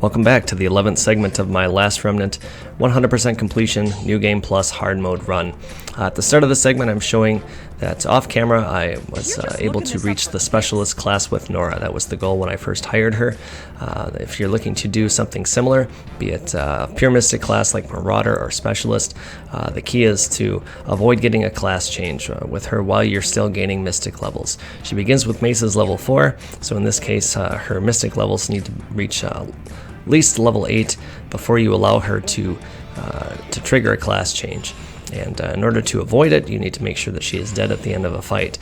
Welcome back to the 11th segment of my last Remnant 100% completion New Game Plus hard mode run. At the start of the segment I'm showing that off camera I was able to reach the specialist class with Nora. That was the goal when I first hired her. If you're looking to do something similar, be it pure mystic class like Marauder or specialist, the key is to avoid getting a class change with her while you're still gaining mystic levels. She begins with Mace's level 4, so in this case her mystic levels need to reach at least level 8 before you allow her to trigger a class change. And in order to avoid it, you need to make sure that she is dead at the end of a fight.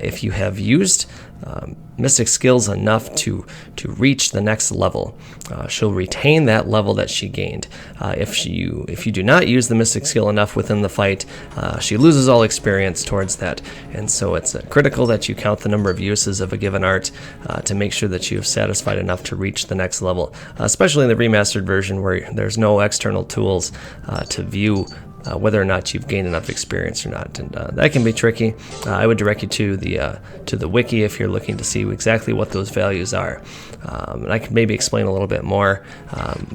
If you have used mystic skills enough to reach the next level, she'll retain that level that she gained. If you do not use the mystic skill enough within the fight, she loses all experience towards that. And so it's critical that you count the number of uses of a given art to make sure that you have satisfied enough to reach the next level, especially in the remastered version where there's no external tools to view whether or not you've gained enough experience or not, and that can be tricky. I would direct you to the wiki if you're looking to see exactly what those values are, and I can maybe explain a little bit more,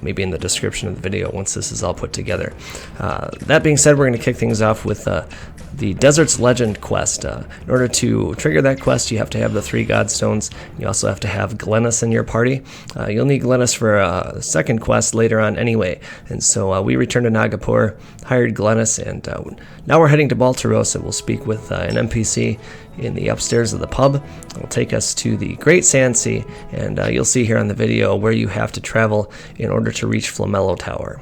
maybe in the description of the video once this is all put together. That being said, we're going to kick things off with the Desert's Legend quest. In order to trigger that quest, you have to have the 3 Godstones. You also have to have Glennis in your party. You'll need Glennis for a second quest later on anyway, and so we returned to Nagapur, hired Glennis, and now we're heading to Baltarosa. We'll speak with an NPC in the upstairs of the pub. It'll take us to the Great Sand Sea, and you'll see here on the video where you have to travel in order to reach Flaumello Tower.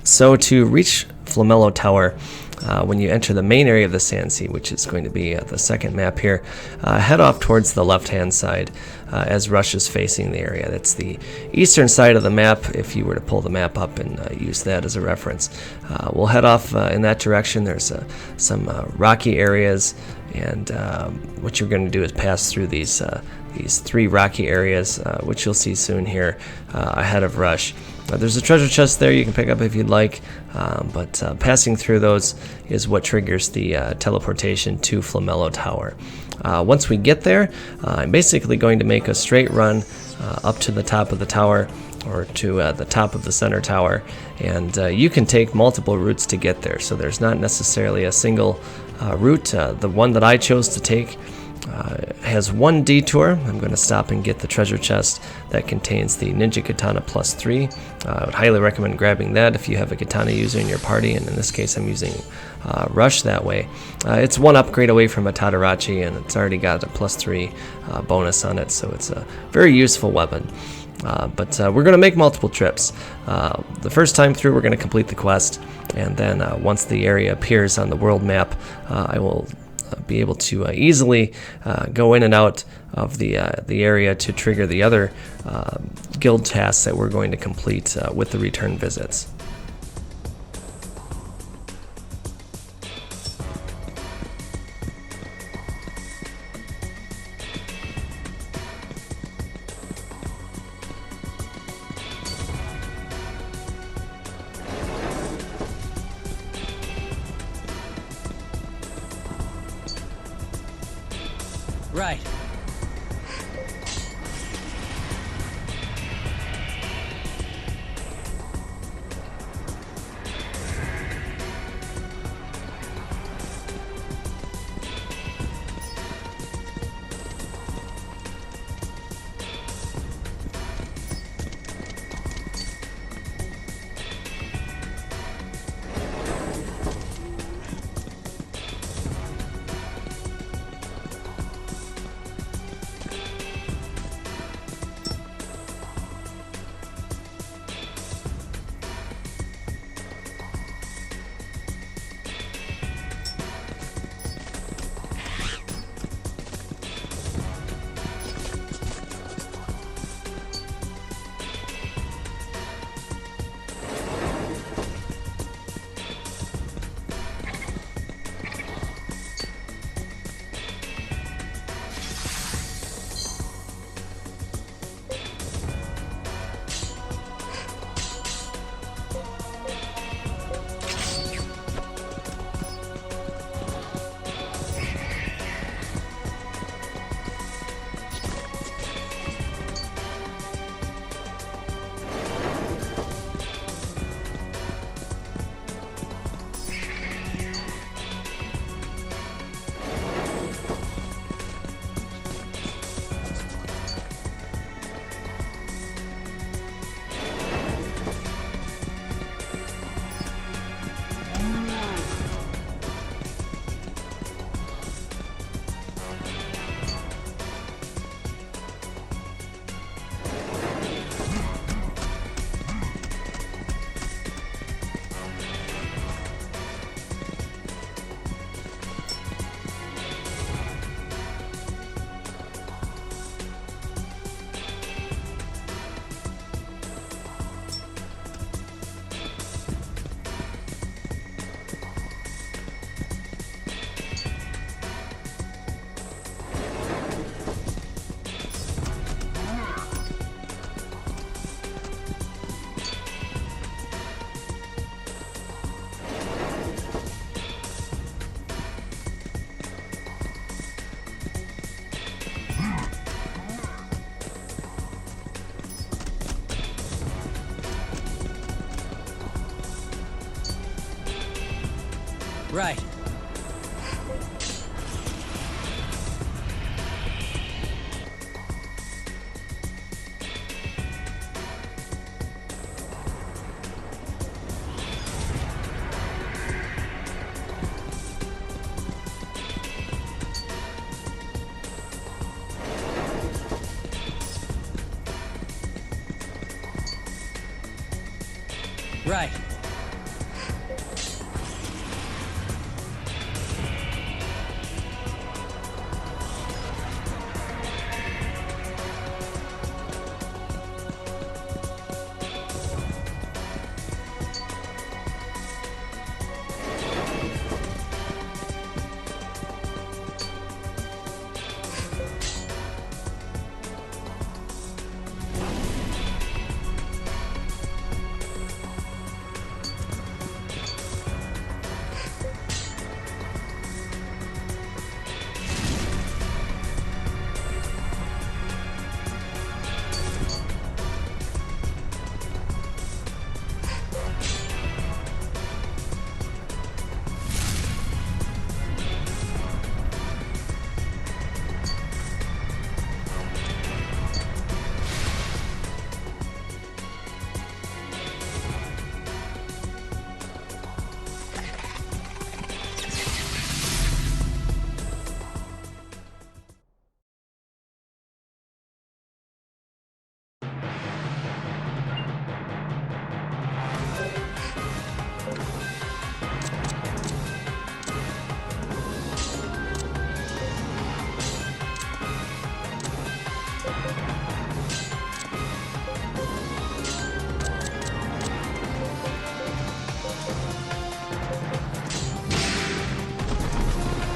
So to reach Flaumello Tower, when you enter the main area of the Sand Sea, which is going to be the second map here, head off towards the left-hand side as Rush is facing the area. That's the eastern side of the map, if you were to pull the map up and use that as a reference. We'll head off in that direction. There's some rocky areas, and what you're going to do is pass through these 3 rocky areas, which you'll see soon here ahead of Rush. There's a treasure chest there you can pick up if you'd like, but passing through those is what triggers the teleportation to Flaumello Tower. Once we get there, I'm basically going to make a straight run up to the top of the tower, or to the top of the center tower, and you can take multiple routes to get there, so there's not necessarily a single route. The one that I chose to take has 1 detour. I'm going to stop and get the treasure chest that contains the Ninja Katana plus 3. I would highly recommend grabbing that if you have a katana user in your party, and in this case I'm using Rush that way. It's 1 upgrade away from a Tadarachi, and it's already got a plus 3 bonus on it, so it's a very useful weapon. But we're going to make multiple trips. The first time through we're going to complete the quest, and then once the area appears on the world map, I will be able to easily go in and out of the area to trigger the other guild tasks that we're going to complete with the return visits. Right. Right. Right.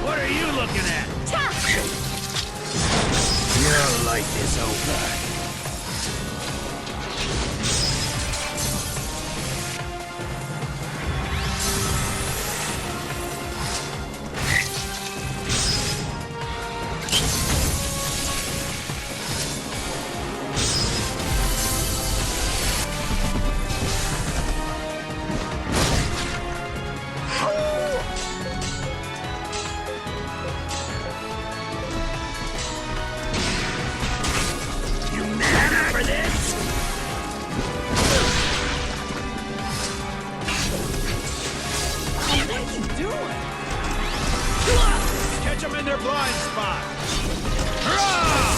What are you looking at? Your life is over. Catch them in their blind spot! Hurrah!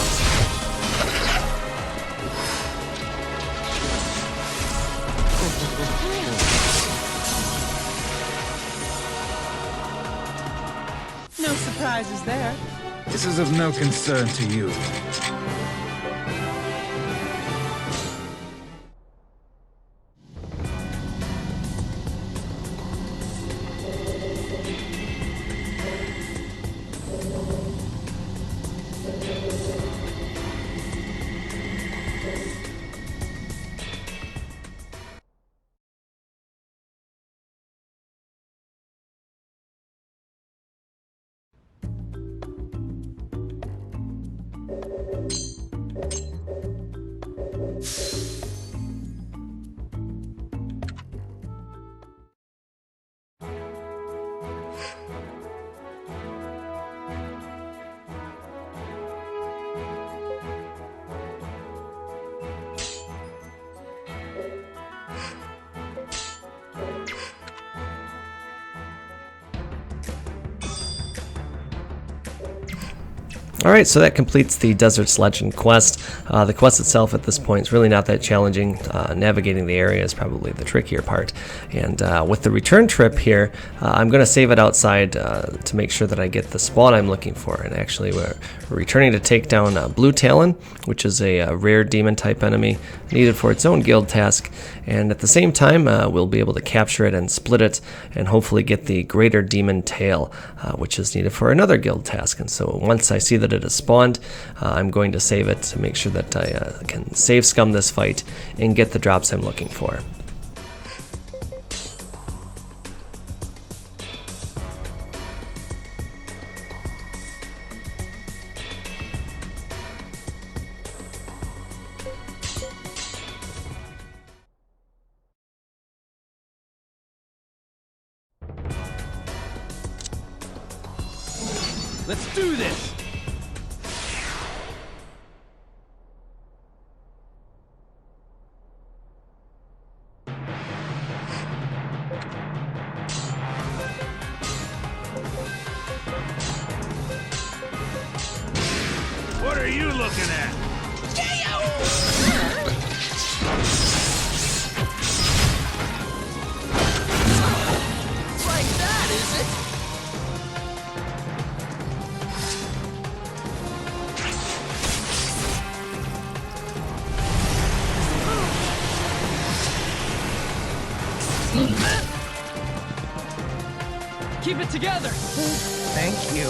No surprises there. This is of no concern to you. Alright, so that completes the Desert Legend quest. The quest itself at this point is really not that challenging. Navigating the area is probably the trickier part. And with the return trip here, I'm going to save it outside to make sure that I get the spawn I'm looking for. And actually we're returning to take down Blue Talon, which is a rare demon type enemy needed for its own guild task. And at the same time, we'll be able to capture it and split it and hopefully get the Greater Demon Tail, which is needed for another guild task. And so once I see that it has spawned, I'm going to save it to make sure that I can save scum this fight and get the drops I'm looking for. Let's do this! What are you looking at? Like that, is it? Keep it together! Thank you.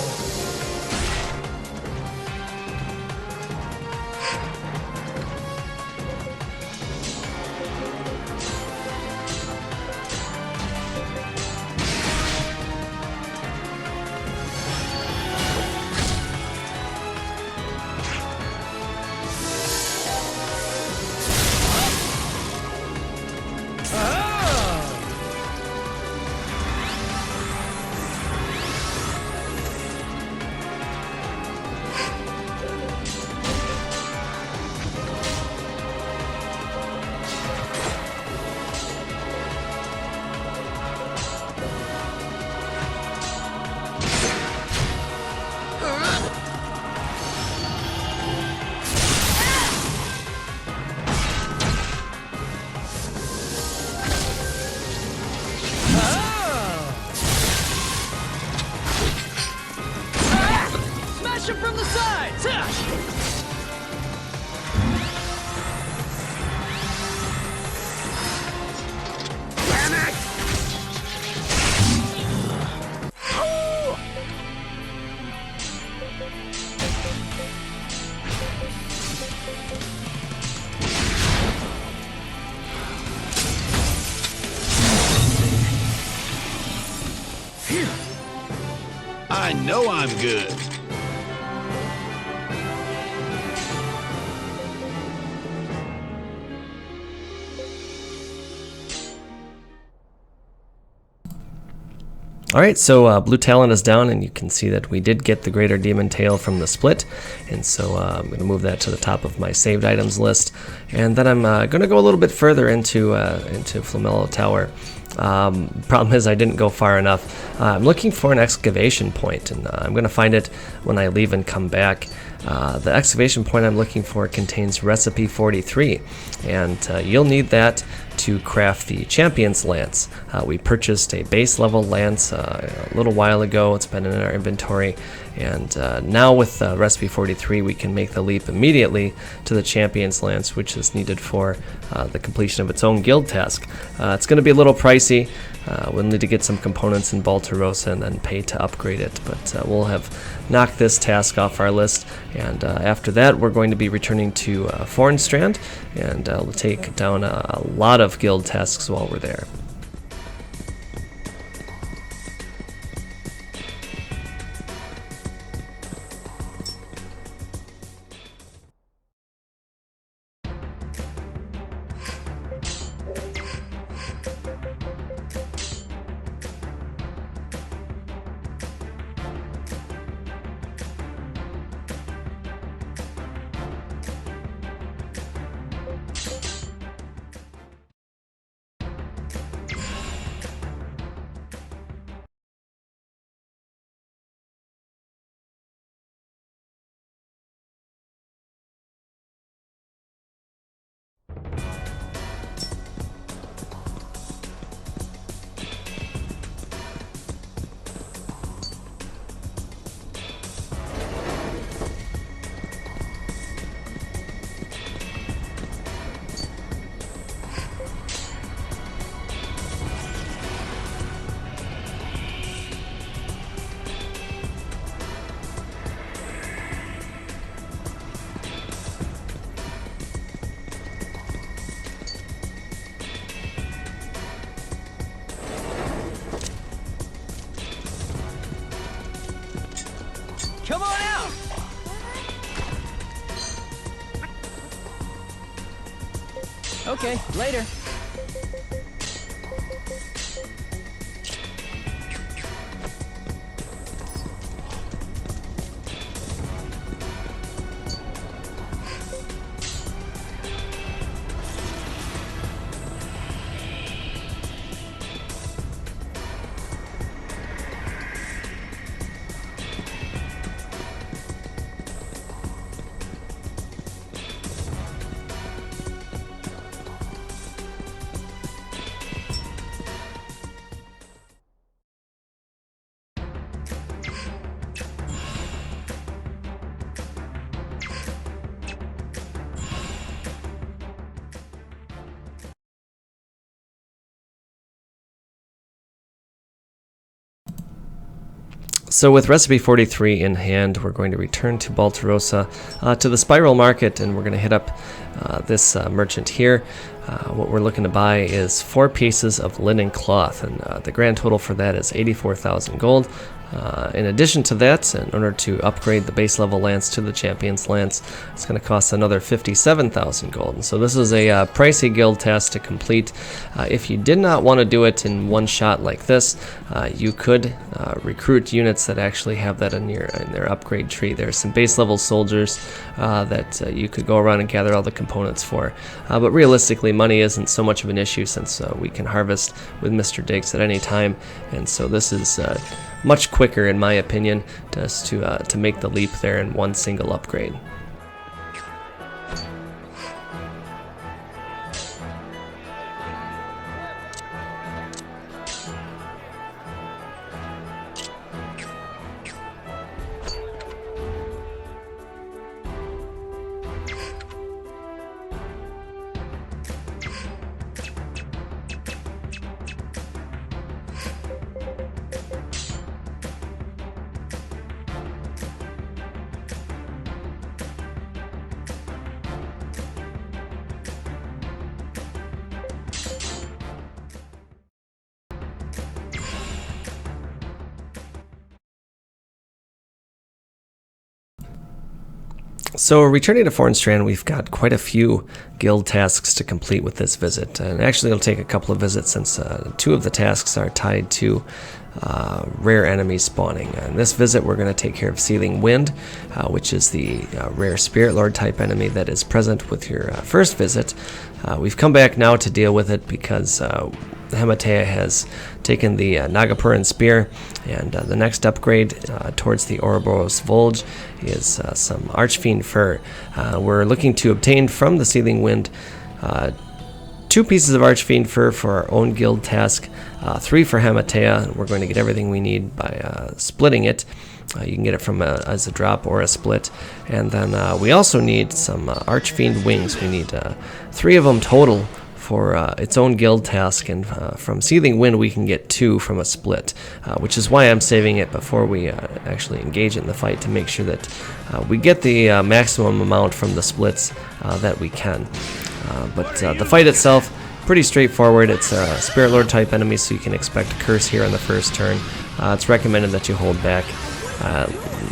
Smash him from the side! I know I'm good. Alright, so Blue Talon is down, and you can see that we did get the Greater Demon Tail from the split, and so I'm going to move that to the top of my saved items list, and then I'm going to go a little bit further into Flaumello Tower. Problem is I didn't go far enough. I'm looking for an excavation point, and I'm going to find it when I leave and come back. The excavation point I'm looking for contains recipe 43, and you'll need that to craft the Champion's Lance. We purchased a base level lance a little while ago. It's been in our inventory, and now with recipe 43 we can make the leap immediately to the Champion's Lance, which is needed for the completion of its own guild task. It's going to be a little pricey. We'll need to get some components in Baltarosa and then pay to upgrade it, but we'll have knocked this task off our list, and after that we're going to be returning to Fororn Strand, and we'll take down a lot of guild tasks while we're there. Come on out! Okay, later. So with recipe 43 in hand, we're going to return to Baltarosa, to the Spiral Market, and we're going to hit up this merchant here. What we're looking to buy is 4 pieces of linen cloth, and the grand total for that is 84,000 gold. In addition to that, in order to upgrade the base level lance to the champion's lance, it's going to cost another 57,000 gold. And so this is a pricey guild task to complete. If you did not want to do it in one shot like this, you could recruit units that actually have that in their upgrade tree. There's some base level soldiers that you could go around and gather all the components for. But realistically, money isn't so much of an issue since we can harvest with Mr. Diggs at any time, and so this is much quicker, in my opinion, just to make the leap there in one single upgrade. So returning to Fororn Strand, we've got quite a few guild tasks to complete with this visit, and actually it'll take a couple of visits since 2 of the tasks are tied to rare enemies spawning. In this visit we're going to take care of Seething Wind, which is the rare Spirit Lord type enemy that is present with your first visit. We've come back now to deal with it because Hematea has taken the Nagapuran Spear, and the next upgrade towards the Ouroboros Volge is some Archfiend Fur. We're looking to obtain from the Seething Wind 2 pieces of Archfiend Fur for our own guild task, 3 for Hematea. We're going to get everything we need by splitting it. You can get it from as a drop or a split. And then we also need some Archfiend Wings. We need 3 of them total for its own guild task, and from Seething Wind we can get 2 from a split, which is why I'm saving it before we actually engage in the fight, to make sure that we get the maximum amount from the splits that we can. But the fight itself, pretty straightforward. It's a Spirit Lord type enemy, so you can expect a curse here on the first turn. It's recommended that you hold back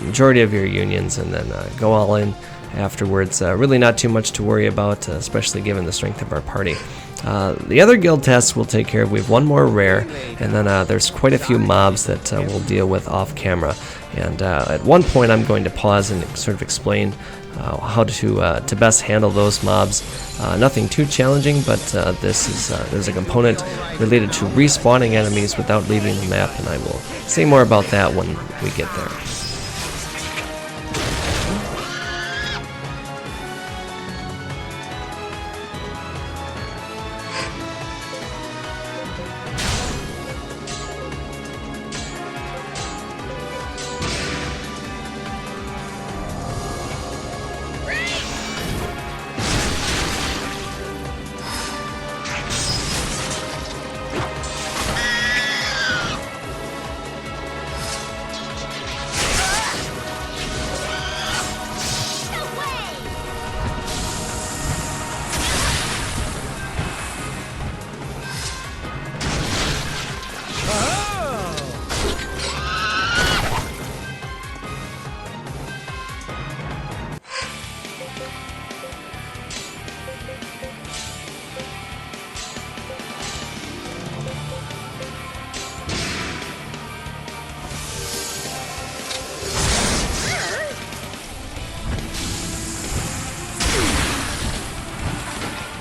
majority of your unions and then go all in afterwards. Really not too much to worry about, especially given the strength of our party. The other guild tasks we'll take care of. We have 1 more rare, and then there's quite a few mobs that we'll deal with off camera. And at one point I'm going to pause and sort of explain how to best handle those mobs. Nothing too challenging, but there's a component related to respawning enemies without leaving the map, and I will say more about that when we get there.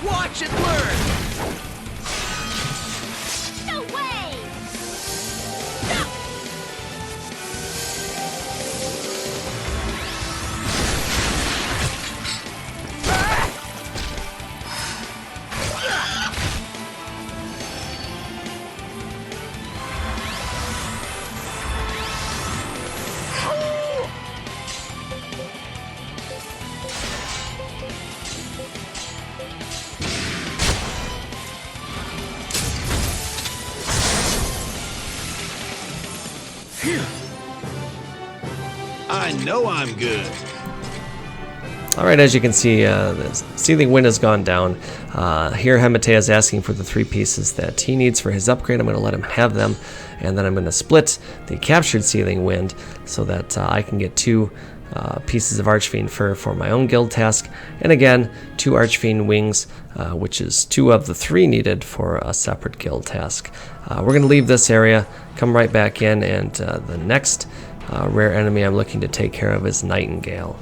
Watch and learn! No way! I know I'm good. Alright, as you can see, the Seething Wind has gone down. Here Hematea is asking for the 3 pieces that he needs for his upgrade. I'm going to let him have them, and then I'm going to split the captured Seething Wind so that I can get 2 pieces of Archfiend Fur for my own guild task, and again 2 Archfiend Wings, which is 2 of the 3 needed for a separate guild task. We're going to leave this area, come right back in, and the next rare enemy I'm looking to take care of is Nightingale.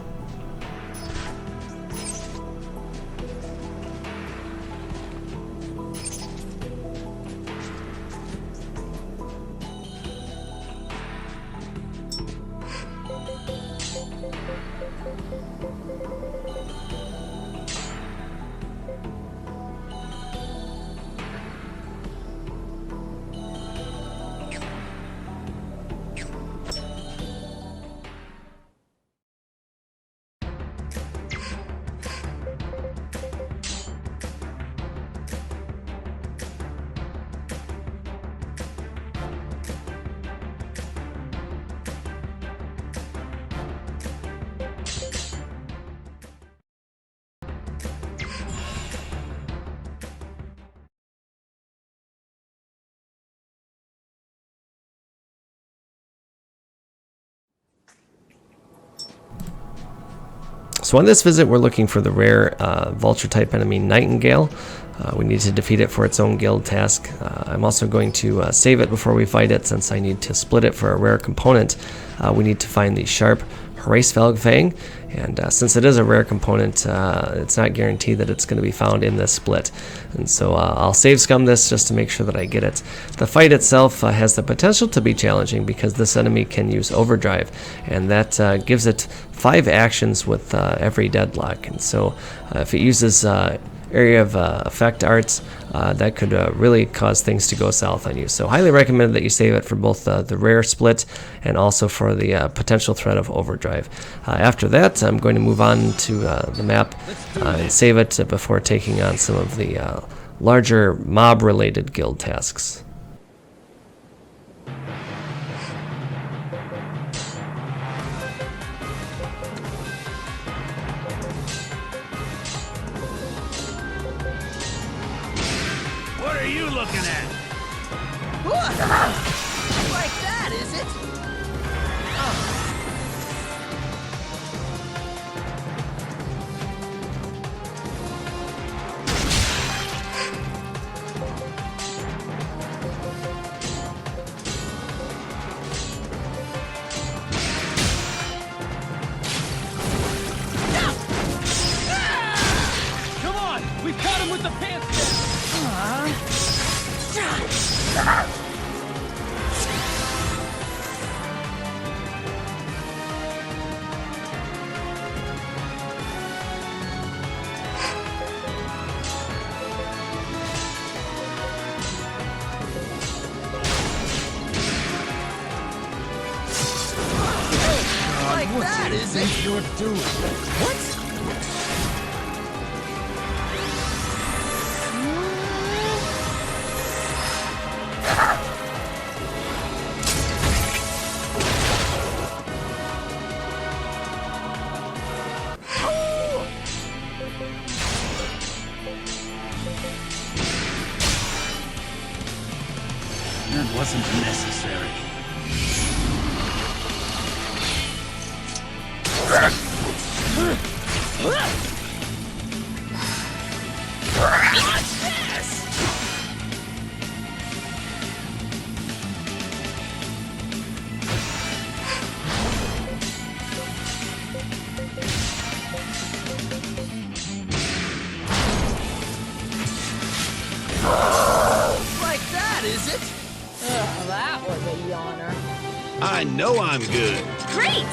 So on this visit, we're looking for the rare vulture type enemy Nightingale. We need to defeat it for its own guild task. I'm also going to save it before we fight it, since I need to split it for a rare component. We need to find the sharp Hraesvelgfang, and since it is a rare component, it's not guaranteed that it's going to be found in this split. And so I'll save scum this just to make sure that I get it. The fight itself has the potential to be challenging because this enemy can use overdrive, and that gives it 5 actions with every deadlock. And so if it uses area of effect arts, that could really cause things to go south on you. So highly recommend that you save it for both the rare split and also for the potential threat of overdrive. After that, I'm going to move on to the map and save it before taking on some of the larger mob-related guild tasks. What are you looking at? Like that, is it? Come on! We've caught him with the pants! Like that, is it? You're doing. What? That wasn't necessary. What's this? Like that, is it? Ugh, that was a yawner. I know I'm good. Great!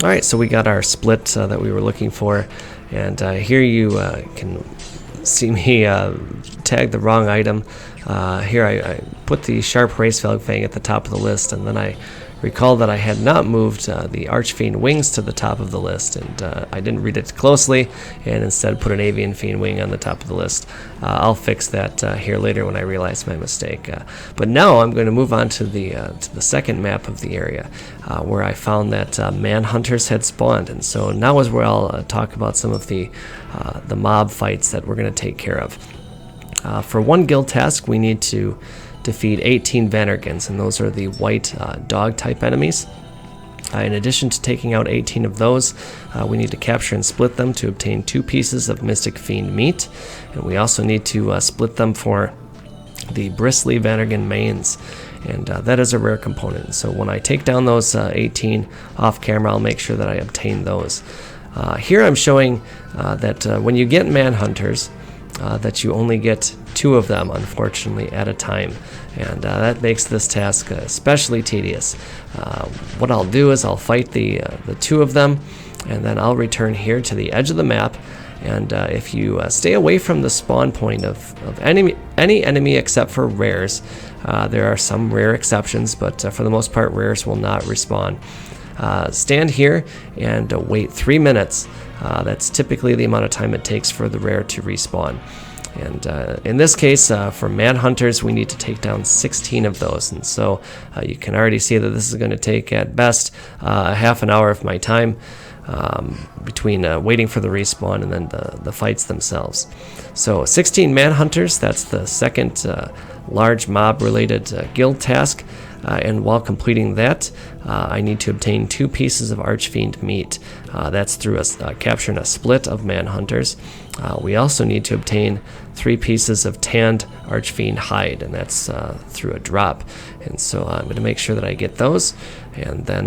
Alright, so we got our split that we were looking for, and here you can see me tag the wrong item. Here I put the Sharp Racefelg Fang at the top of the list, and then I recall that I had not moved the Archfiend Wings to the top of the list, and I didn't read it closely, and instead put an Avian Fiend Wing on the top of the list. I'll fix that here later when I realize my mistake. But now I'm going to move on to the second map of the area, where I found that Manhunters had spawned, and so now is where I'll talk about some of the mob fights that we're going to take care of. For one guild task, we need to defeat 18 Vanargans, and those are the white dog type enemies. In addition to taking out 18 of those, we need to capture and split them to obtain 2 pieces of Mystic Fiend meat, and we also need to split them for the bristly Vanargan manes, and that is a rare component. So when I take down those 18 off camera, I'll make sure that I obtain those. Here I'm showing that when you get Manhunters, that you only get 2 of them, unfortunately, at a time, and that makes this task especially tedious. What I'll do is I'll fight the 2 of them, and then I'll return here to the edge of the map, and if you stay away from the spawn point of any enemy except for rares, there are some rare exceptions, but for the most part rares will not respawn. Stand here and wait 3 minutes. That's typically the amount of time it takes for the rare to respawn. And in this case, for Manhunters, we need to take down 16 of those. And so you can already see that this is going to take, at best, a half an hour of my time between waiting for the respawn and then the fights themselves. So 16 Manhunters, that's the second large mob-related guild task. And while completing that, I need to obtain 2 pieces of Archfiend meat. That's through capturing a split of Manhunters. We also need to obtain 3 pieces of tanned Archfiend hide, and that's through a drop. And so I'm going to make sure that I get those. And then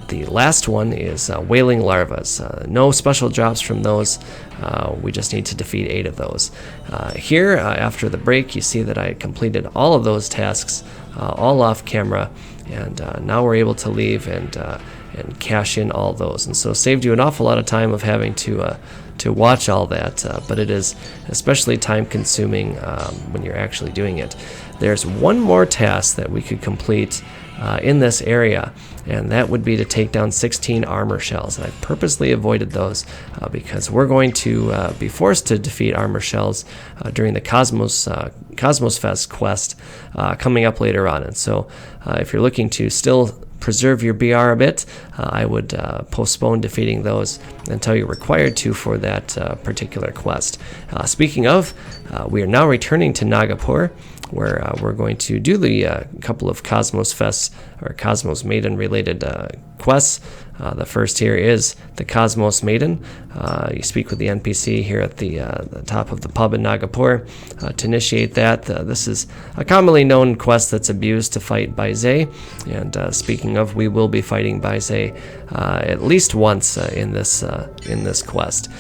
the last one is Wailing Larvas. No special drops from those. We just need to defeat 8 of those. Here, after the break, you see that I completed all of those tasks, all off camera, and now we're able to leave and cash in all those. And so saved you an awful lot of time of having to watch all that, but it is especially time consuming when you're actually doing it. There's one more task that we could complete in this area, and that would be to take down 16 armor shells. And I've purposely avoided those because we're going to be forced to defeat armor shells during the Cosmos Fest quest coming up later on. And so if you're looking to still preserve your BR a bit, I would postpone defeating those until you're required to for that particular quest. Speaking of, we are now returning to Nagapur, where we're going to do the couple of Cosmos Fest or Cosmos Maiden related quests. The first here is the Cosmos Maiden. You speak with the NPC here at the top of the pub in Nagapur to initiate that. This is a commonly known quest that's abused to fight Baizé, and speaking of, we will be fighting Baizé at least once in this quest.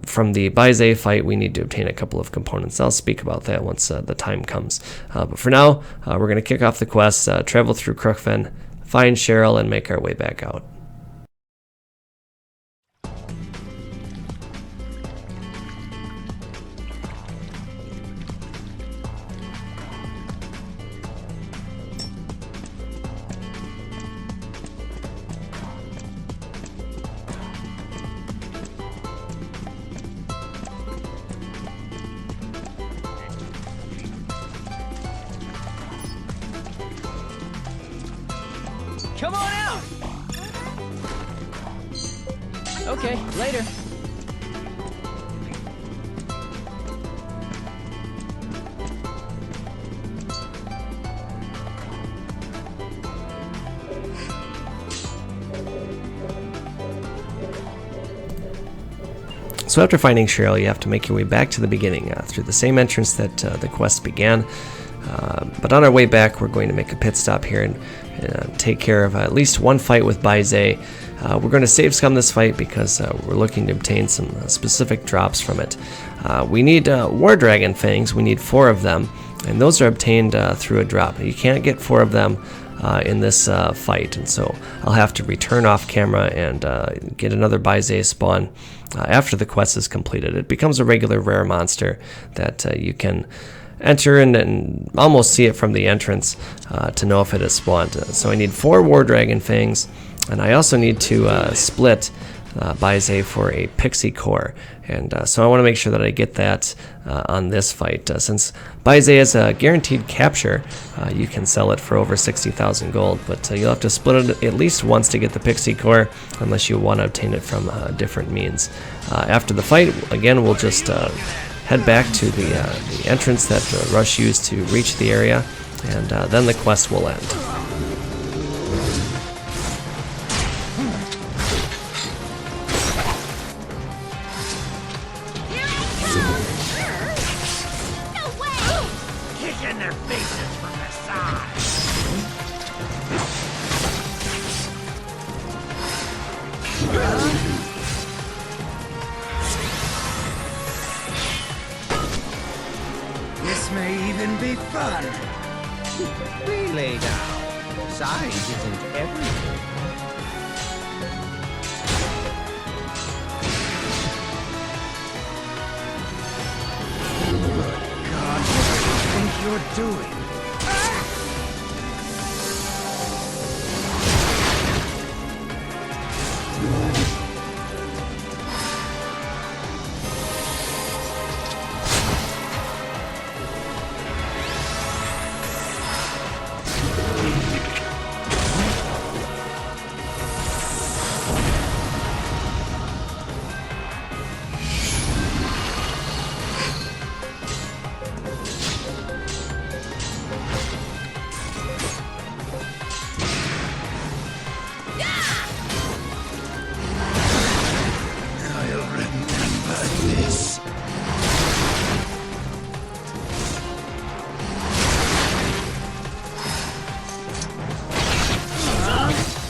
From the Baizé fight, we need to obtain a couple of components. I'll speak about that once the time comes. But for now, we're going to kick off the quest, travel through Crookfen, find Cheryl, and make our way back out. Come on out! Okay, later. So after finding Cheryl, you have to make your way back to the beginning through the same entrance that the quest began. But on our way back, we're going to make a pit stop here and take care of at least one fight with Baizé. We're going to save scum this fight because we're looking to obtain some specific drops from it. We need War Dragon Fangs. We need 4 of them, and those are obtained through a drop. You can't get 4 of them in this fight, and so I'll have to return off camera and get another Baizé spawn after the quest is completed. It becomes a regular rare monster that you can enter and almost see it from the entrance to know if it has spawned. So I need 4 War Dragon Fangs, and I also need to split Baizé for a Pixie Core, and so I want to make sure that I get that on this fight. Since Baizé is a guaranteed capture, you can sell it for over 60,000 gold, but you'll have to split it at least once to get the Pixie Core, unless you want to obtain it from different means. After the fight, again, we'll just head back to the entrance that Rush used to reach the area, and then the quest will end. Kicking their faces from the side. This may even be fun. Relay now. Size isn't everything. God, what do you think you're doing?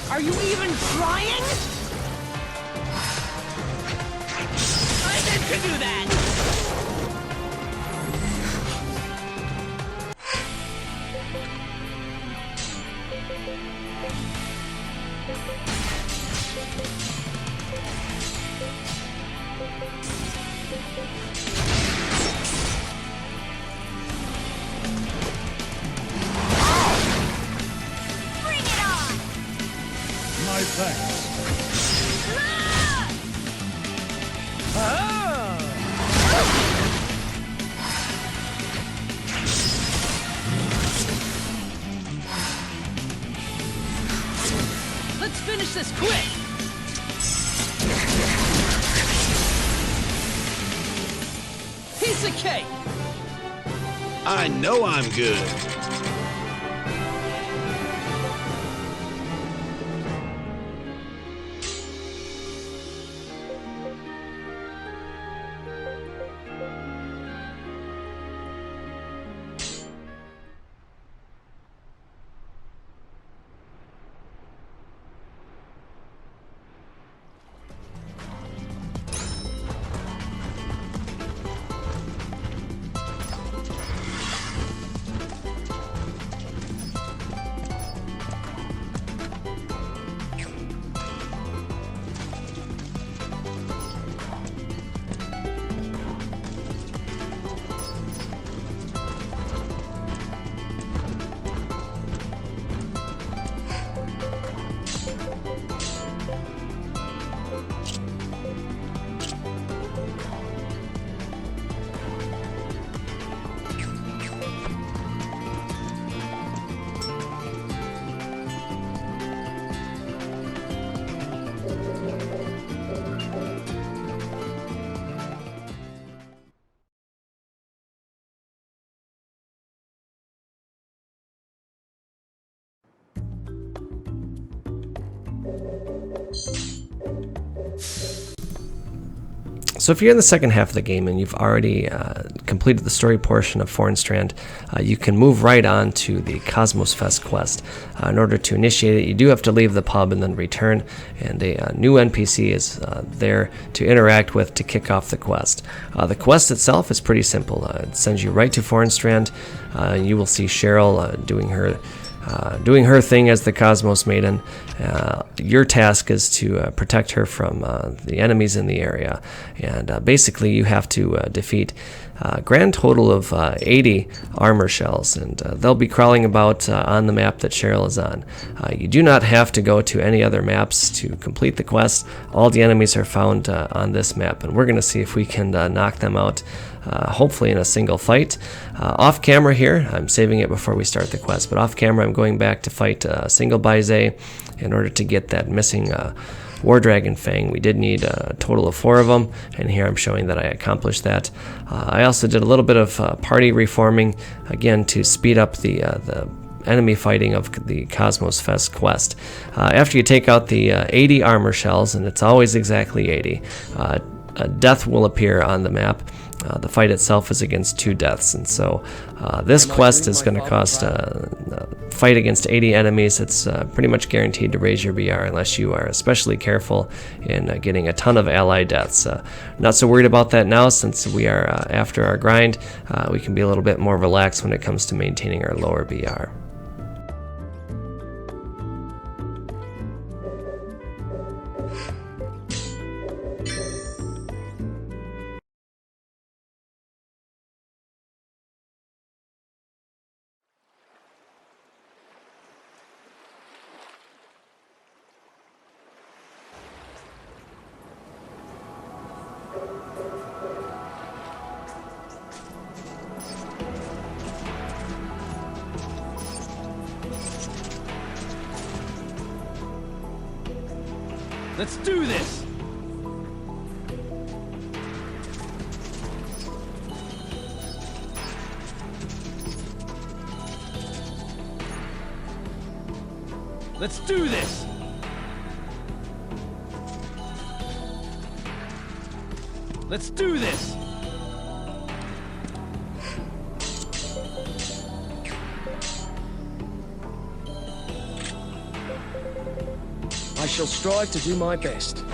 Are you even trying? I meant to do that! My thanks. Let's finish this quick! Piece of cake! I know I'm good. So if you're in the second half of the game and you've already completed the story portion of Fororn Strand, you can move right on to the Cosmos Fest quest. In order to initiate it, you do have to leave the pub and then return, and a new NPC is there to interact with to kick off the quest. The quest itself is pretty simple. It sends you right to Fororn Strand. You will see Cheryl doing her thing as the Cosmos Maiden. Your task is to protect her from the enemies in the area, and basically you have to defeat grand total of 80 armor shells, and they'll be crawling about on the map that Cheryl is on. You do not have to go to any other maps to complete the quest. All the enemies are found on this map, and we're going to see if we can knock them out, hopefully in a single fight. Off camera here, I'm saving it before we start the quest, but off camera I'm going back to fight a single Baize in order to get that missing War Dragon Fang. We did need a total of 4 of them, and here I'm showing that I accomplished that. I also did a little bit of party reforming, again to speed up the enemy fighting of the Cosmos Fest quest. After you take out the 80 armor shells, and it's always exactly 80, a death will appear on the map. The fight itself is against 2 deaths, and so this quest is going to cost fight against 80 enemies. It's pretty much guaranteed to raise your BR unless you are especially careful in getting a ton of ally deaths. Not so worried about that now, since we are after our grind. We can be a little bit more relaxed when it comes to maintaining our lower BR. Let's do this! Let's do this! Let's do this! I shall strive to do my best.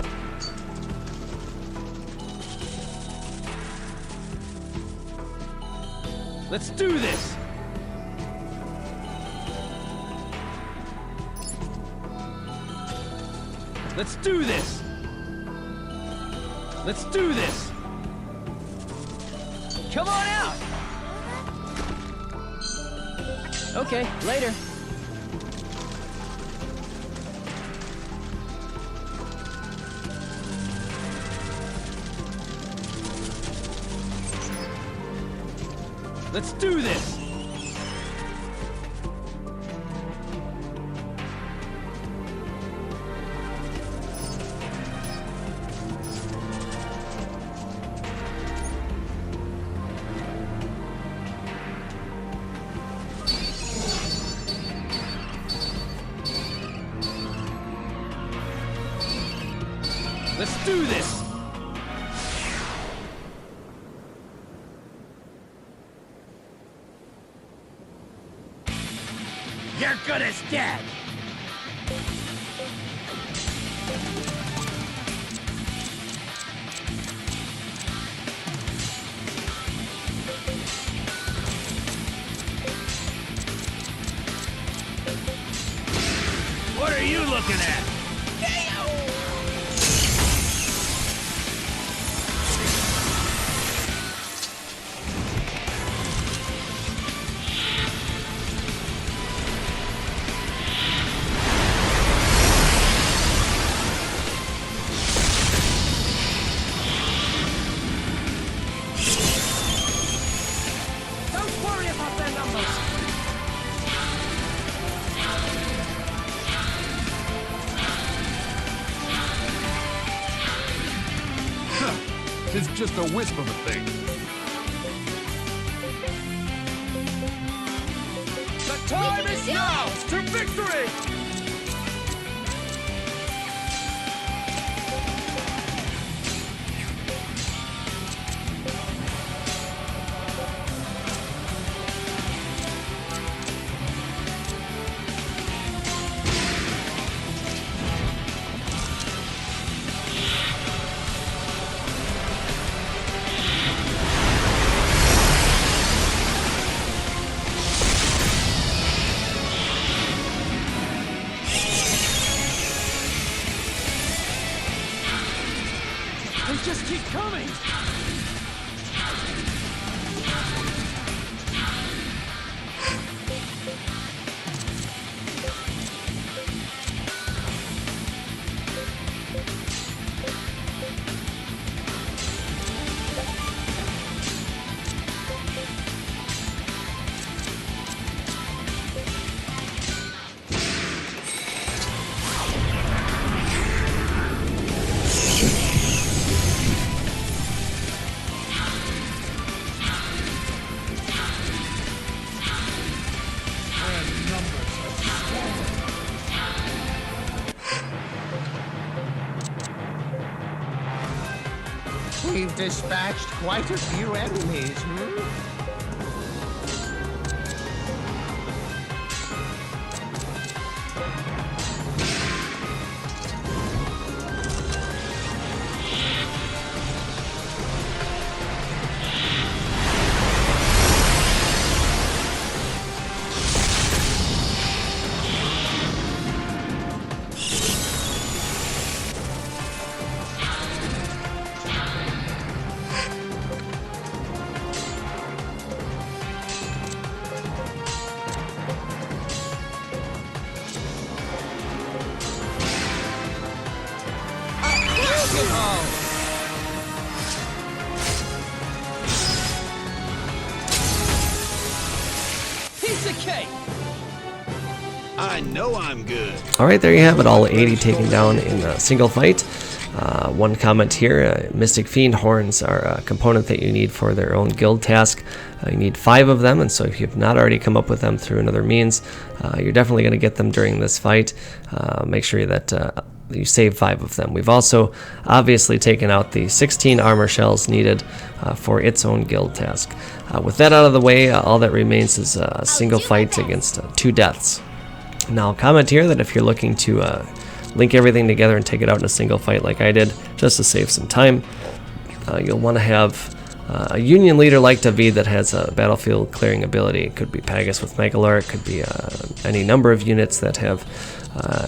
Let's do this! Let's do this! Let's do this! Come on out! Okay, later. Let's do this! Let's do this! You're good as dead! What are you looking at? It's just a wisp of a thing. The time is now to victory! Just keep coming! We've dispatched quite a few enemies, hmm? Piece of cake! I know I'm good. Alright, there you have it, all 80 taken down in a single fight. One comment here, Mystic Fiend Horns are a component that you need for their own guild task. You need 5 of them, and so if you've not already come up with them through another means, you're definitely going to get them during this fight. Make sure that you save 5 of them. We've also obviously taken out the 16 armor shells needed for its own guild task. With that out of the way, all that remains is a single fight against 2 deaths. Now, I'll comment here that if you're looking to link everything together and take it out in a single fight like I did, just to save some time, you'll want to have a Union leader like David that has a battlefield clearing ability. It could be Pagus with Megalor, it could be any number of units that have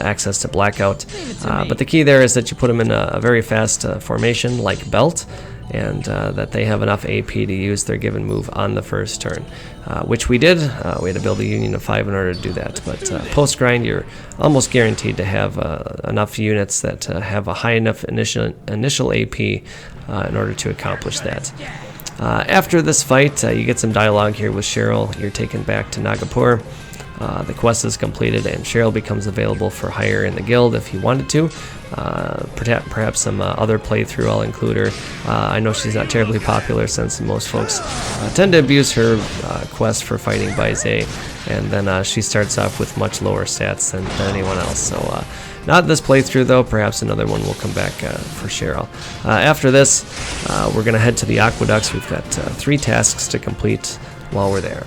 access to Blackout. But the key there is that you put them in a very fast formation like Belt, and that they have enough AP to use their given move on the first turn, which we did. We had to build a Union of 5 in order to do that, but post-grind you're almost guaranteed to have enough units that have a high enough initial AP in order to accomplish that. After this fight, you get some dialogue here with Cheryl. You're taken back to Nagapur. The quest is completed and Cheryl becomes available for hire in the guild if you wanted to. Perhaps some other playthrough, I'll include her. I know she's not terribly popular since most folks tend to abuse her quest for fighting Baizé, and then she starts off with much lower stats than anyone else. So not this playthrough though, perhaps another one will come back for Cheryl. After this, we're going to head to the Aqueducts. We've got 3 tasks to complete while we're there.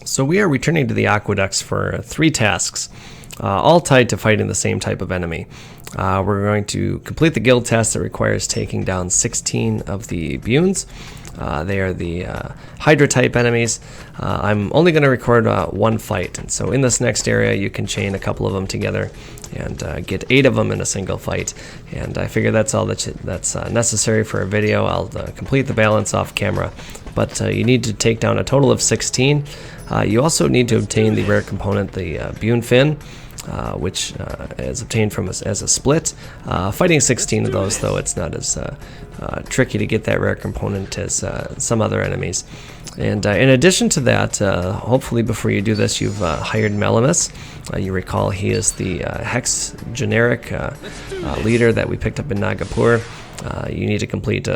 So we are returning to the Aqueducts for 3 tasks, all tied to fighting the same type of enemy. We're going to complete the guild task that requires taking down 16 of the Bunes. They are the Hydra type enemies. I'm only going to record 1 fight, and so in this next area you can chain a couple of them together and get 8 of them in a single fight. And I figure that's all that's necessary for a video. I'll complete the balance off camera, but you need to take down a total of 16. You also need to obtain the rare component, the Bune Fin, which is obtained from as a split. Fighting 16 of those, though, it's not as tricky to get that rare component as some other enemies. And in addition to that, hopefully before you do this, you've hired Melimus. You recall he is the Hex generic leader that we picked up in Nagapur. You need to complete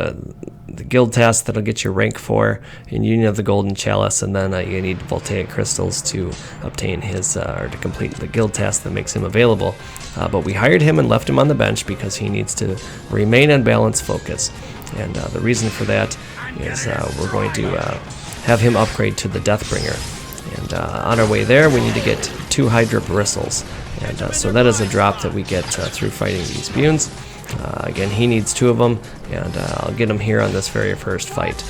the guild task that'll get your rank 4 in Union of the Golden Chalice, and then you need Voltaic Crystals to obtain his, or to complete the guild task that makes him available. But we hired him and left him on the bench because he needs to remain in balance focus. And the reason for that is we're going to have him upgrade to the Deathbringer. And on our way there, we need to get 2 Hydra Bristles. And so that is a drop that we get through fighting these Bunes. Again, he needs 2 of them, and I'll get him here on this very first fight.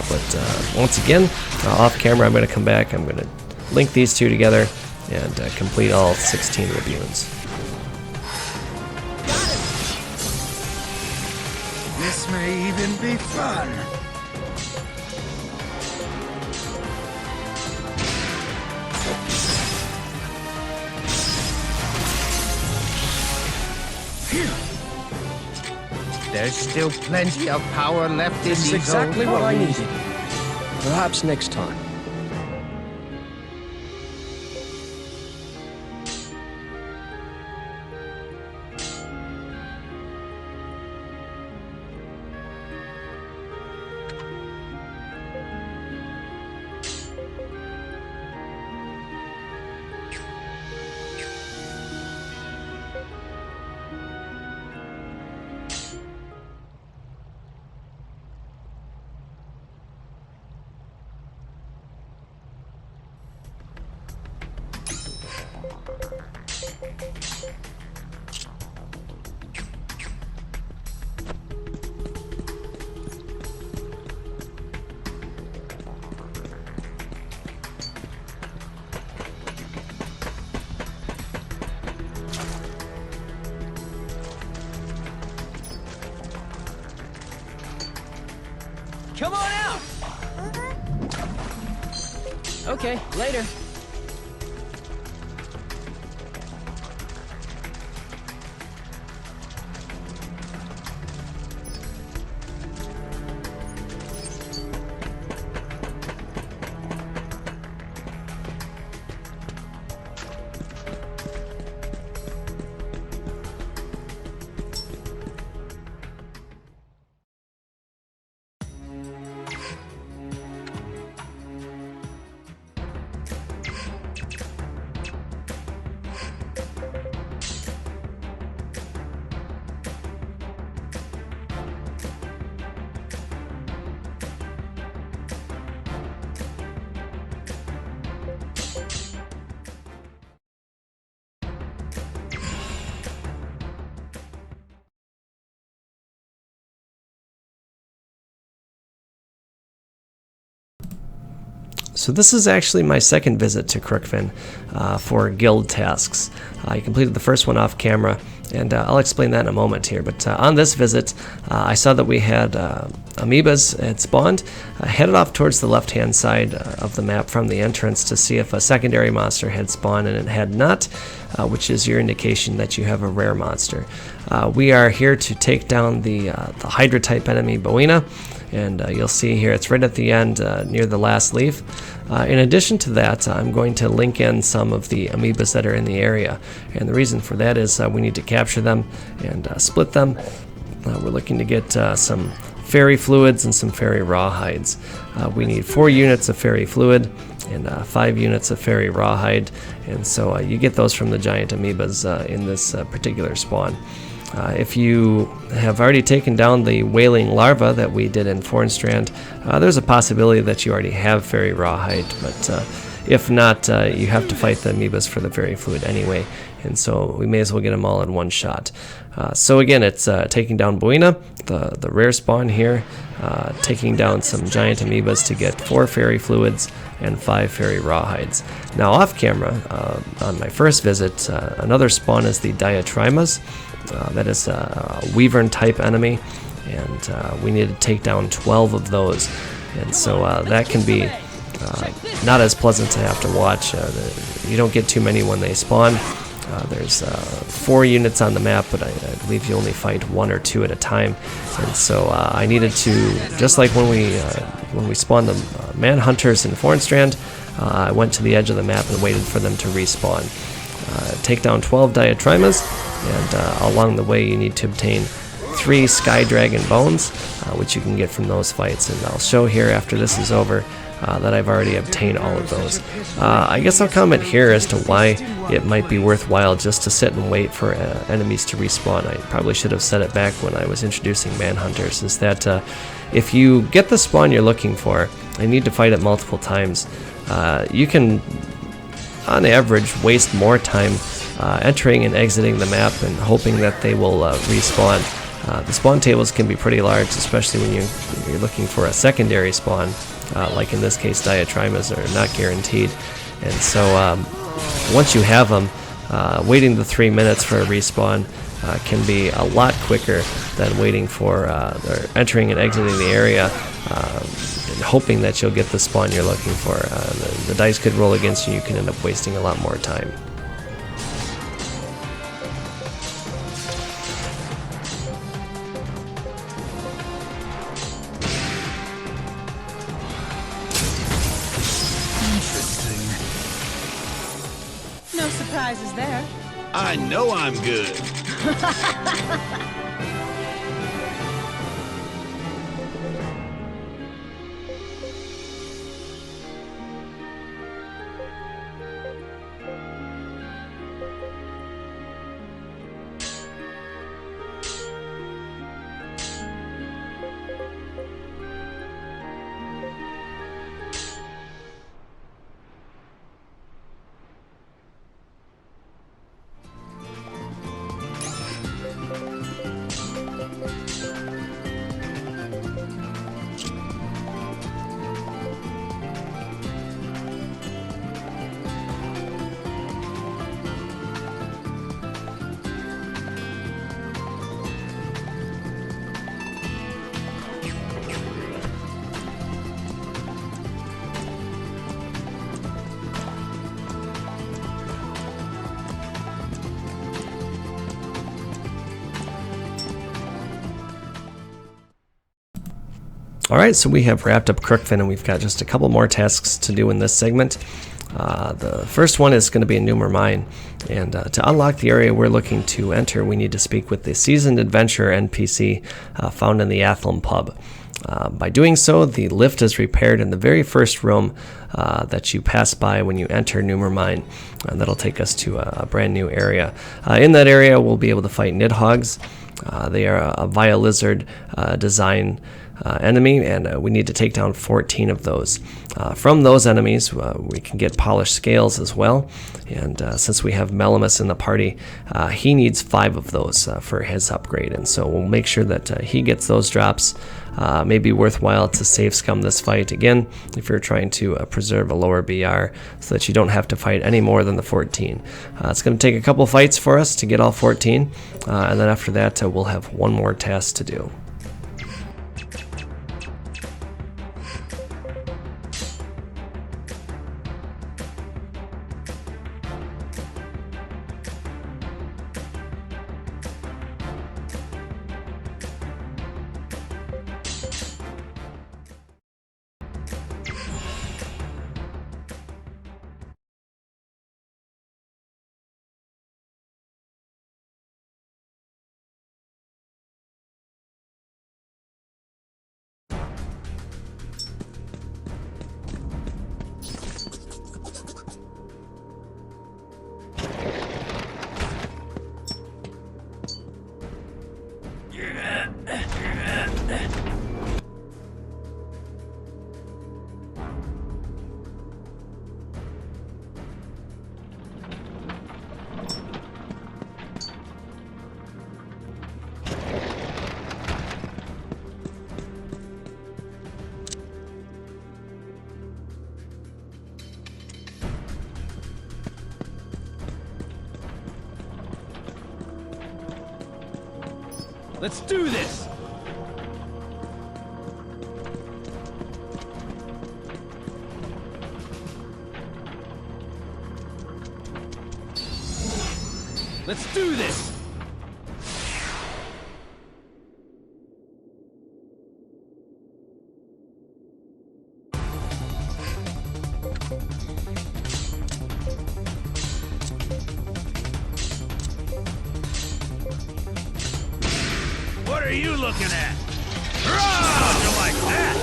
But once again, off camera, I'm going to come back. I'm going to link these 2 together and complete all 16 of the Bunes. This may even be fun. There's still plenty of power left in This is these exactly old what I bones. needed. Perhaps next time. Come on out! Okay, later. So this is actually my second visit to Crookfen for guild tasks. I completed the first one off camera, and I'll explain that in a moment here. But on this visit, I saw that we had amoebas had spawned. I headed off towards the left-hand side of the map from the entrance to see if a secondary monster had spawned, and it had not, which is your indication that you have a rare monster. We are here to take down the Hydra-type enemy, Boina. And you'll see here it's right at the end near the last leaf. In addition to that, I'm going to link in some of the amoebas that are in the area, and the reason for that is we need to capture them and split them. We're looking to get some fairy fluids and some fairy rawhides. We need 4 units of fairy fluid and 5 units of fairy rawhide, and so you get those from the giant amoebas in this particular spawn. If you have already taken down the wailing larva that we did in Fororn Strand, there's a possibility that you already have fairy rawhide, but if not, you have to fight the amoebas for the fairy fluid anyway, and so we may as well get them all in one shot. So again, it's taking down Boina, the rare spawn here, taking down some giant amoebas to get 4 fairy fluids and 5 fairy rawhides. Now off camera, on my first visit, another spawn is the Diatrimas. That is a Wyvern type enemy, and we need to take down 12 of those, and so that can be not as pleasant to have to watch. You don't get too many when they spawn. There's 4 units on the map, but I believe you only fight 1 or 2 at a time, and so I needed to, just like when we spawned the Manhunters in Fororn Strand, I went to the edge of the map and waited for them to respawn. Take down 12 Diatrimas, and along the way you need to obtain 3 Sky Dragon bones, which you can get from those fights. And I'll show here after this is over that I've already obtained all of those. I guess I'll comment here as to why it might be worthwhile just to sit and wait for enemies to respawn. I probably should have said it back when I was introducing Manhunters, is that if you get the spawn you're looking for and need to fight it multiple times, you can, on average, waste more time entering and exiting the map and hoping that they will respawn. The spawn tables can be pretty large, especially when you're looking for a secondary spawn. Like in this case, Diatrimas are not guaranteed, and so once you have them, waiting the 3 minutes for a respawn can be a lot quicker than waiting for or entering and exiting the area and hoping that you'll get the spawn you're looking for. The dice could roll against you. You can end up wasting a lot more time. No surprises there. I know I'm good. Alright, so we have wrapped up Crookfen, and we've got just a couple more tasks to do in this segment. The first one is going to be a Numer Mine, and to unlock the area we're looking to enter, we need to speak with the Seasoned Adventurer NPC found in the Athlum pub. By doing so, the lift is repaired in the very first room that you pass by when you enter Numer Mine, and that'll take us to a brand new area. In that area, we'll be able to fight Nidhogg's. They are a Via Lizard design enemy, and we need to take down 14 of those. From those enemies, we can get polished scales as well, and since we have Melimus in the party, he needs 5 of those for his upgrade, and so we'll make sure that he gets those drops. May be worthwhile to save scum this fight again if you're trying to preserve a lower BR so that you don't have to fight any more than the 14. It's going to take a couple fights for us to get all 14, and then after that we'll have one more task to do. Let's do this! Let's do this! What are you looking at? Hurrah! You like that?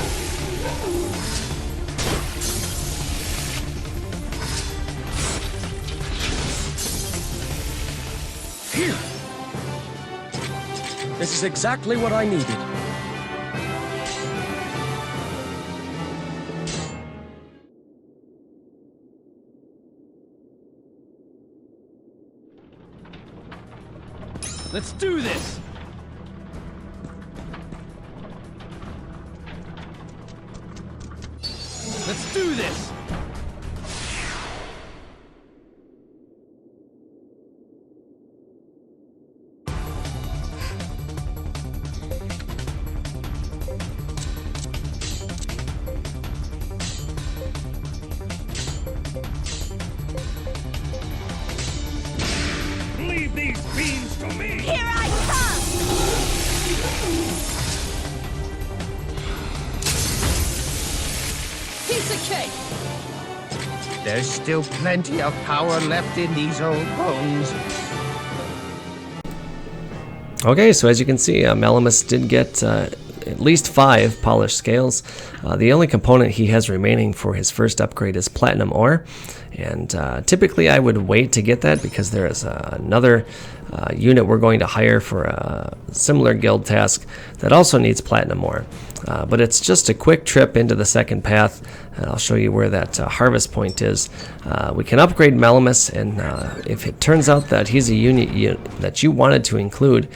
Here! This is exactly what I needed. Let's do this! Let's do this! Leave these beans to me! Here I come! Piece of cake! There's still plenty of power left in these old bones. Okay, so as you can see, Melimus did get at least 5 polished scales. The only component he has remaining for his first upgrade is platinum ore, and typically I would wait to get that because there is another unit we're going to hire for a similar guild task that also needs platinum ore. But it's just a quick trip into the second path, and I'll show you where that harvest point is. We can upgrade Melimus, and if it turns out that he's a unit that you wanted to include,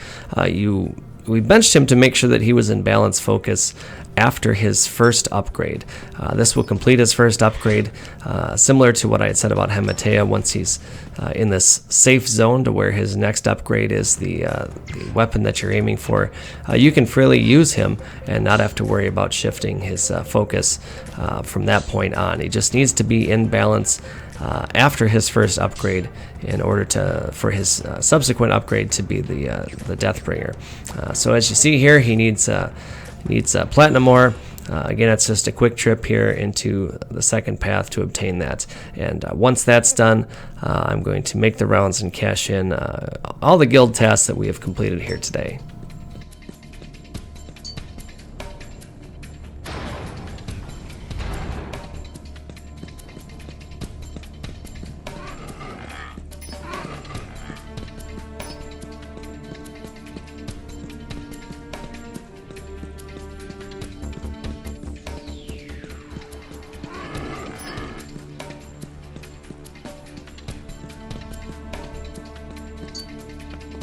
we benched him to make sure that he was in balance focus after his first upgrade. This will complete his first upgrade, similar to what I had said about Hematea. Once he's in this safe zone to where his next upgrade is the weapon that you're aiming for, you can freely use him and not have to worry about shifting his focus from that point on. He just needs to be in balance after his first upgrade in order for his subsequent upgrade to be the Deathbringer. So as you see here, he needs platinum ore. Again, it's just a quick trip here into the second path to obtain that. And once that's done, I'm going to make the rounds and cash in all the guild tasks that we have completed here today.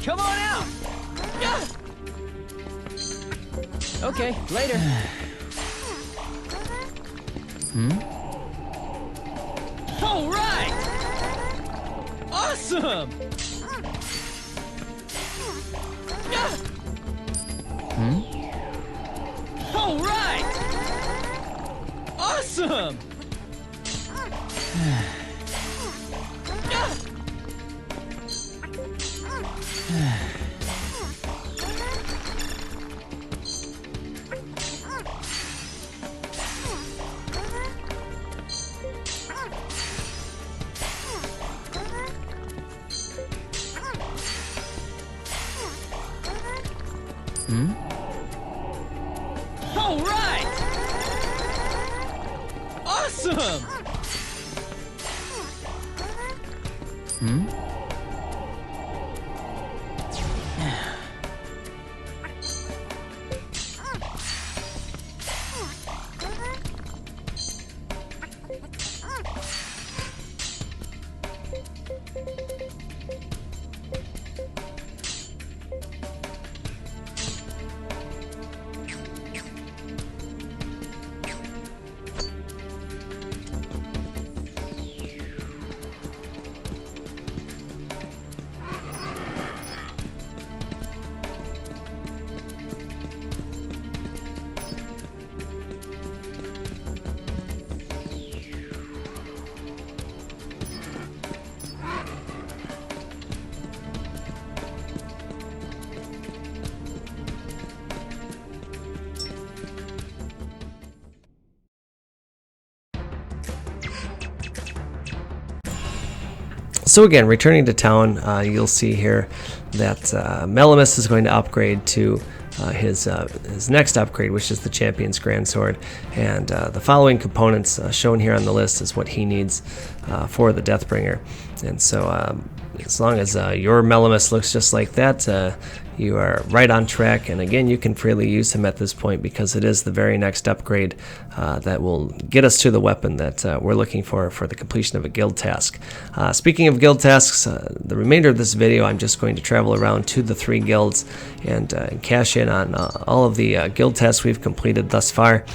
Come on out! Okay, later. All right! Awesome! All right! Awesome! All right! Awesome! So again, returning to town, you'll see here that Melimus is going to upgrade to his next upgrade, which is the Champion's Grand Sword. And the following components shown here on the list is what he needs for the Deathbringer. And so as long as your Melimus looks just like that, you are right on track. And again, you can freely use him at this point because it is the very next upgrade that will get us to the weapon that we're looking for the completion of a guild task. Speaking of guild tasks, the remainder of this video I'm just going to travel around to the 3 guilds and cash in on all of the guild tasks we've completed thus far.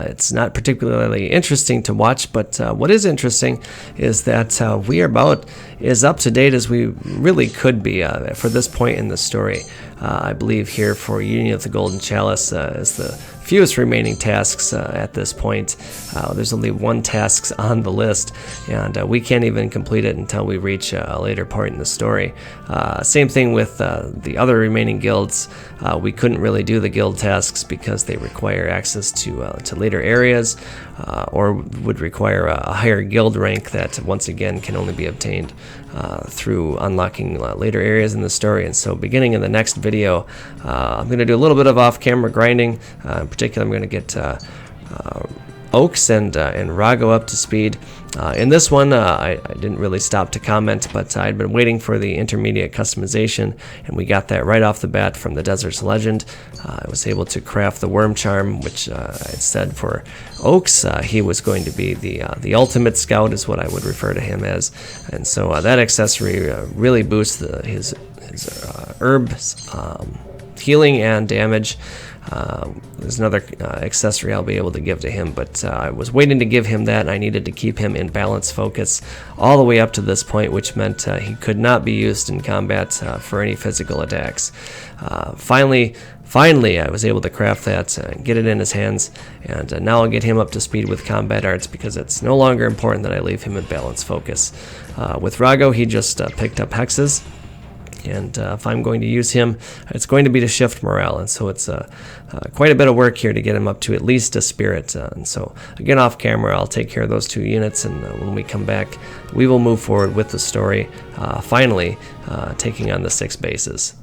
It's not particularly interesting to watch, but what is interesting is that we are about as up to date as we really could be for this point in the story. I believe here for Union of the Golden Chalice is the fewest remaining tasks at this point. There's only 1 task on the list, and we can't even complete it until we reach a later part in the story. Same thing with the other remaining guilds. We couldn't really do the guild tasks because they require access to later areas, or would require a higher guild rank that once again can only be obtained through unlocking later areas in the story. And so beginning in the next video, I'm going to do a little bit of off-camera grinding. In particular, I'm going to get Oaks and Rago up to speed. In this one, I didn't really stop to comment, but I'd been waiting for the intermediate customization, and we got that right off the bat from the Desert's Legend. I was able to craft the Worm Charm, which I had said for Oaks, he was going to be the ultimate scout, is what I would refer to him as. And so that accessory really boosts his herbs, healing and damage. There's another accessory I'll be able to give to him, but I was waiting to give him that, and I needed to keep him in balance focus all the way up to this point, which meant he could not be used in combat for any physical attacks. Finally, I was able to craft that and get it in his hands, and now I'll get him up to speed with combat arts because it's no longer important that I leave him in balance focus. With Rago, he just picked up Hexes. And if I'm going to use him, it's going to be to shift morale, and so it's quite a bit of work here to get him up to at least a spirit. And so again, off camera, I'll take care of those 2 units, and when we come back, we will move forward with the story, finally taking on the 6 bases.